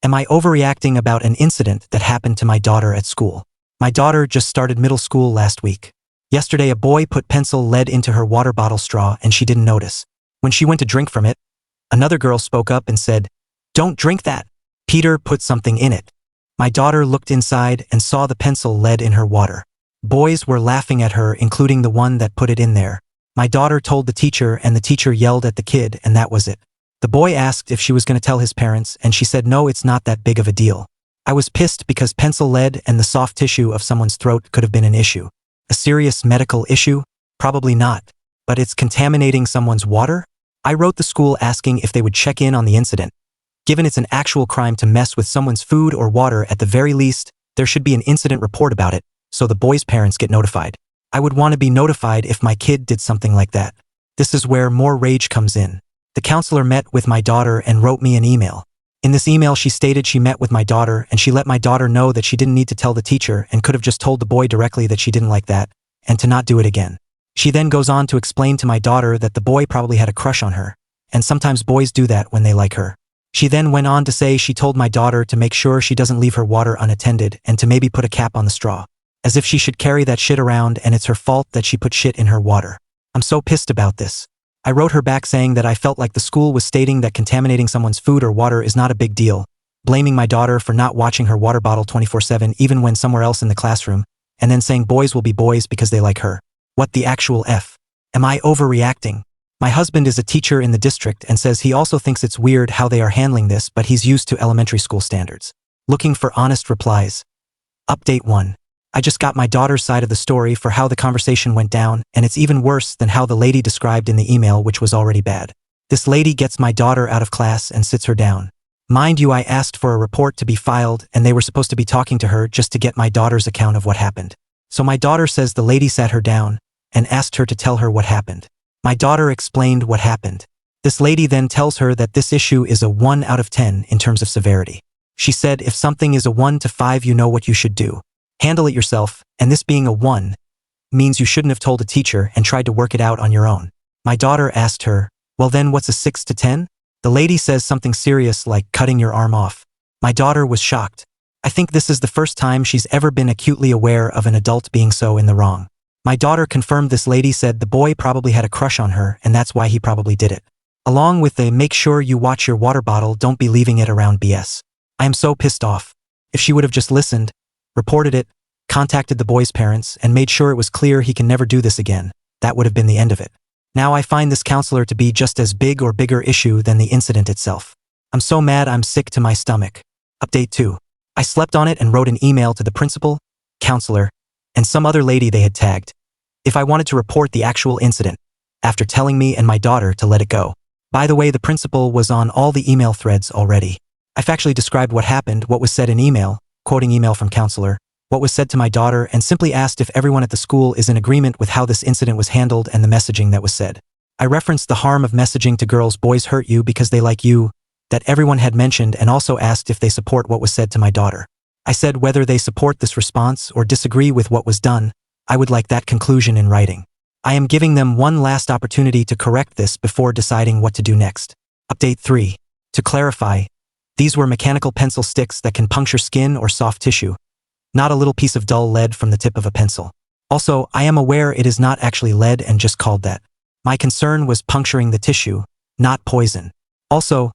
Am I overreacting about an incident that happened to my daughter at school? My daughter just started middle school last week. Yesterday a boy put pencil lead into her water bottle straw and she didn't notice. When she went to drink from it, another girl spoke up and said, "Don't drink that. Peter put something in it." My daughter looked inside and saw the pencil lead in her water. Boys were laughing at her, including the one that put it in there. My daughter told the teacher and the teacher yelled at the kid and that was it. The boy asked if she was going to tell his parents and she said no, it's not that big of a deal. I was pissed because pencil lead and the soft tissue of someone's throat could have been an issue. A serious medical issue? Probably not. But it's contaminating someone's water? I wrote the school asking if they would check in on the incident. Given it's an actual crime to mess with someone's food or water, at the very least, there should be an incident report about it, so the boy's parents get notified. I would want to be notified if my kid did something like that. This is where more rage comes in. The counselor met with my daughter and wrote me an email. In this email she stated she met with my daughter and she let my daughter know that she didn't need to tell the teacher and could have just told the boy directly that she didn't like that, and to not do it again. She then goes on to explain to my daughter that the boy probably had a crush on her, and sometimes boys do that when they like her. She then went on to say she told my daughter to make sure she doesn't leave her water unattended and to maybe put a cap on the straw. As if she should carry that shit around and it's her fault that she put shit in her water. I'm so pissed about this. I wrote her back saying that I felt like the school was stating that contaminating someone's food or water is not a big deal, blaming my daughter for not watching her water bottle 24/7 even when somewhere else in the classroom, and then saying boys will be boys because they like her. What the actual F? Am I overreacting? My husband is a teacher in the district and says he also thinks it's weird how they are handling this, but he's used to elementary school standards. Looking for honest replies. Update 1. I just got my daughter's side of the story for how the conversation went down, and it's even worse than how the lady described in the email, which was already bad. This lady gets my daughter out of class and sits her down. Mind you, I asked for a report to be filed and they were supposed to be talking to her just to get my daughter's account of what happened. So my daughter says the lady sat her down and asked her to tell her what happened. My daughter explained what happened. This lady then tells her that this issue is a 1 out of 10 in terms of severity. She said if something is a 1 to 5, you know what you should do. Handle it yourself, and this being a 1 means you shouldn't have told a teacher and tried to work it out on your own. My daughter asked her, well then what's a 6 to 10? The lady says something serious like cutting your arm off. My daughter was shocked. I think this is the first time she's ever been acutely aware of an adult being so in the wrong. My daughter confirmed this lady said the boy probably had a crush on her and that's why he probably did it. Along with the make sure you watch your water bottle, don't be leaving it around BS. I am so pissed off. If she would have just listened, reported it, contacted the boy's parents, and made sure it was clear he can never do this again, that would have been the end of it. Now I find this counselor to be just as big or bigger issue than the incident itself. I'm so mad I'm sick to my stomach. Update 2. I slept on it and wrote an email to the principal, counselor, and some other lady they had tagged, if I wanted to report the actual incident, after telling me and my daughter to let it go. By the way, the principal was on all the email threads already. I've actually described what happened, what was said in email, quoting email from counselor, what was said to my daughter, and simply asked if everyone at the school is in agreement with how this incident was handled and the messaging that was said. I referenced the harm of messaging to girls boys hurt you because they like you, that everyone had mentioned, and also asked if they support what was said to my daughter. I said whether they support this response or disagree with what was done, I would like that conclusion in writing. I am giving them one last opportunity to correct this before deciding what to do next. Update 3. To clarify, these were mechanical pencil sticks that can puncture skin or soft tissue, not a little piece of dull lead from the tip of a pencil. Also, I am aware it is not actually lead and just called that. My concern was puncturing the tissue, not poison. Also,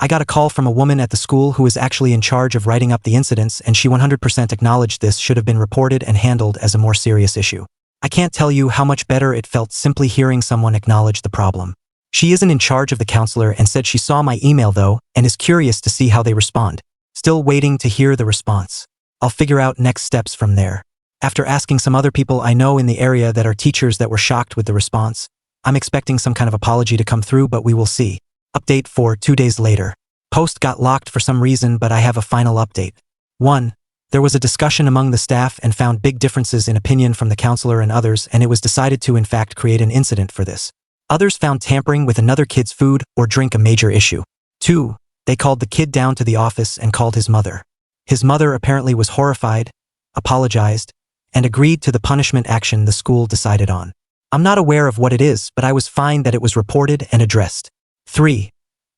I got a call from a woman at the school who is actually in charge of writing up the incidents, and she 100% acknowledged this should have been reported and handled as a more serious issue. I can't tell you how much better it felt simply hearing someone acknowledge the problem. She isn't in charge of the counselor and said she saw my email though and is curious to see how they respond. Still waiting to hear the response. I'll figure out next steps from there. After asking some other people I know in the area that are teachers that were shocked with the response, I'm expecting some kind of apology to come through, but we will see. Update 4. 2 days later. Post got locked for some reason, but I have a final update. 1. There was a discussion among the staff and found big differences in opinion from the counselor and others, and it was decided to in fact create an incident for this. Others found tampering with another kid's food or drink a major issue. 2. They called the kid down to the office and called his mother. His mother apparently was horrified, apologized, and agreed to the punishment action the school decided on. I'm not aware of what it is, but I was fine that it was reported and addressed. 3.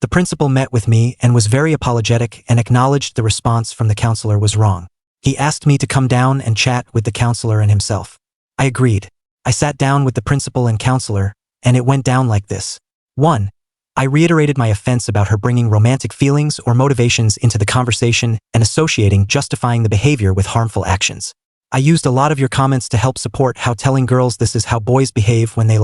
The principal met with me and was very apologetic and acknowledged the response from the counselor was wrong. He asked me to come down and chat with the counselor and himself. I agreed. I sat down with the principal and counselor, and it went down like this. 1. I reiterated my offense about her bringing romantic feelings or motivations into the conversation and associating justifying the behavior with harmful actions. I used a lot of your comments to help support how telling girls this is how boys behave when they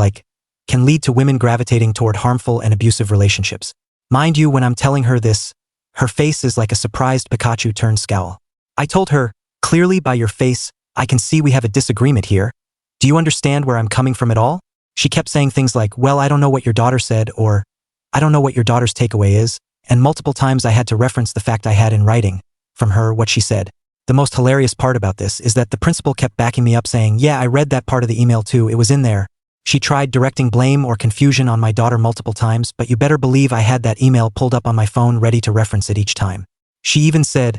can lead to women gravitating toward harmful and abusive relationships. Mind you, when I'm telling her this, her face is like a surprised Pikachu turned scowl. I told her, clearly by your face, I can see we have a disagreement here. Do you understand where I'm coming from at all? She kept saying things like, well, I don't know what your daughter said, or I don't know what your daughter's takeaway is, and multiple times I had to reference the fact I had in writing from her what she said. The most hilarious part about this is that the principal kept backing me up saying, yeah, I read that part of the email too, it was in there. She tried directing blame or confusion on my daughter multiple times, but you better believe I had that email pulled up on my phone ready to reference it each time. She even said,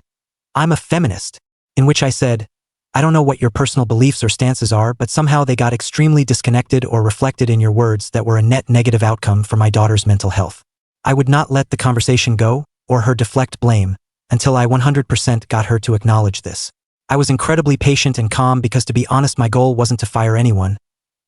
I'm a feminist, in which I said, I don't know what your personal beliefs or stances are, but somehow they got extremely disconnected or reflected in your words that were a net negative outcome for my daughter's mental health. I would not let the conversation go, or her deflect blame, until I 100% got her to acknowledge this. I was incredibly patient and calm because, to be honest, my goal wasn't to fire anyone.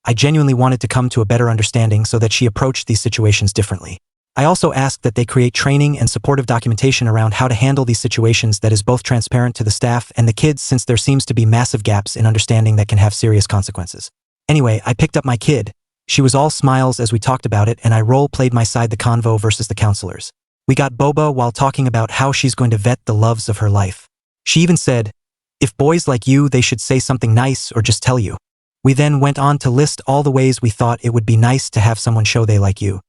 I genuinely wanted to come to a better understanding so that she approached these situations differently. I also asked that they create training and supportive documentation around how to handle these situations that is both transparent to the staff and the kids, since there seems to be massive gaps in understanding that can have serious consequences. Anyway, I picked up my kid. She was all smiles as we talked about it, and I role-played my side, the convo versus the counselors. We got boba while talking about how she's going to vet the loves of her life. She even said, if boys like you, they should say something nice or just tell you. We then went on to list all the ways we thought it would be nice to have someone show they like you.